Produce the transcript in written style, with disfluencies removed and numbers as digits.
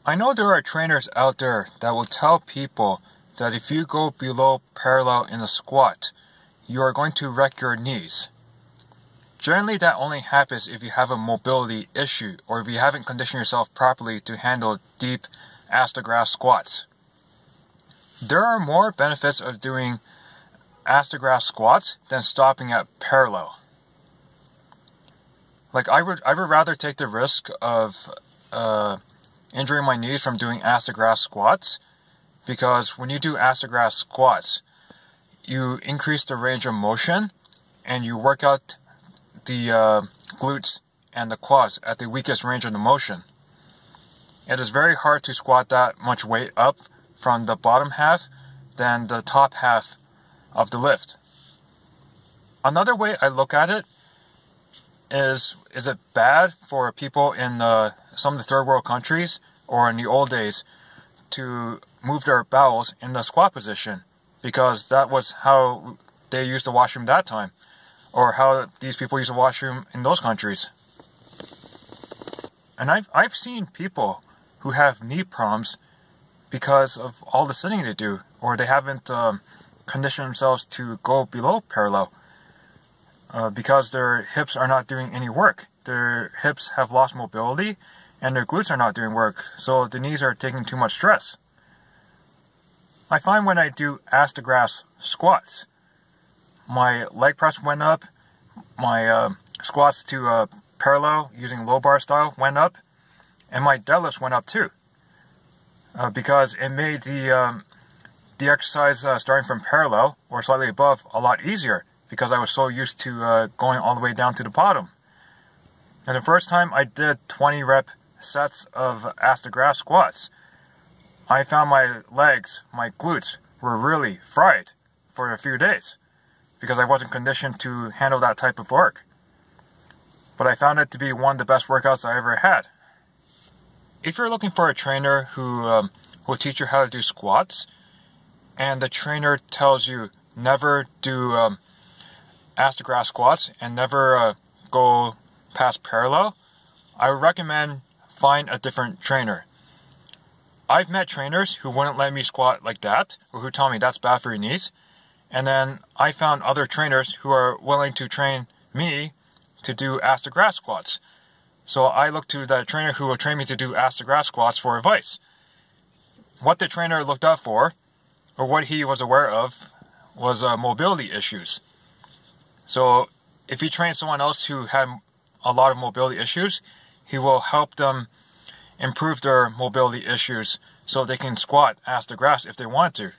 I know there are trainers out there that will tell people that if you go below parallel in a squat, you are going to wreck your knees. Generally, that only happens if you have a mobility issue or if you haven't conditioned yourself properly to handle deep ass to grass squats. There are more benefits of doing ass to grass squats than stopping at parallel. Like I would rather take the risk of injuring my knees from doing ass to grass squats, because when you do ass to grass squats, you increase the range of motion and you work out the glutes and the quads at the weakest range of the motion. It is very hard to squat that much weight up from the bottom half than the top half of the lift. Another way I look at it is it bad for people in some of the third world countries or in the old days to move their bowels in the squat position, because that was how they used the washroom that time, or how these people used the washroom in those countries. And I've seen people who have knee problems because of all the sitting they do, or they haven't conditioned themselves to go below parallel, because their hips are not doing any work. Their hips have lost mobility and their glutes are not doing work, so the knees are taking too much stress. I find when I do ass to grass squats, my leg press went up, my squats to parallel using low bar style went up, and my deadlifts went up too, because it made the exercise starting from parallel or slightly above a lot easier, because I was so used to going all the way down to the bottom. And the first time I did 20 rep sets of ass to grass squats, I found my legs, my glutes, were really fried for a few days, because I wasn't conditioned to handle that type of work. But I found it to be one of the best workouts I ever had. If you're looking for a trainer who will teach you how to do squats, and the trainer tells you never do ass to grass squats and never go past parallel, I would recommend find a different trainer. I've met trainers who wouldn't let me squat like that, or who tell me that's bad for your knees. And then I found other trainers who are willing to train me to do ass to grass squats. So I look to the trainer who will train me to do ass to grass squats for advice. What the trainer looked out for, or what he was aware of, was mobility issues. So if he trained someone else who had a lot of mobility issues, he will help them improve their mobility issues so they can squat ass to grass if they want to.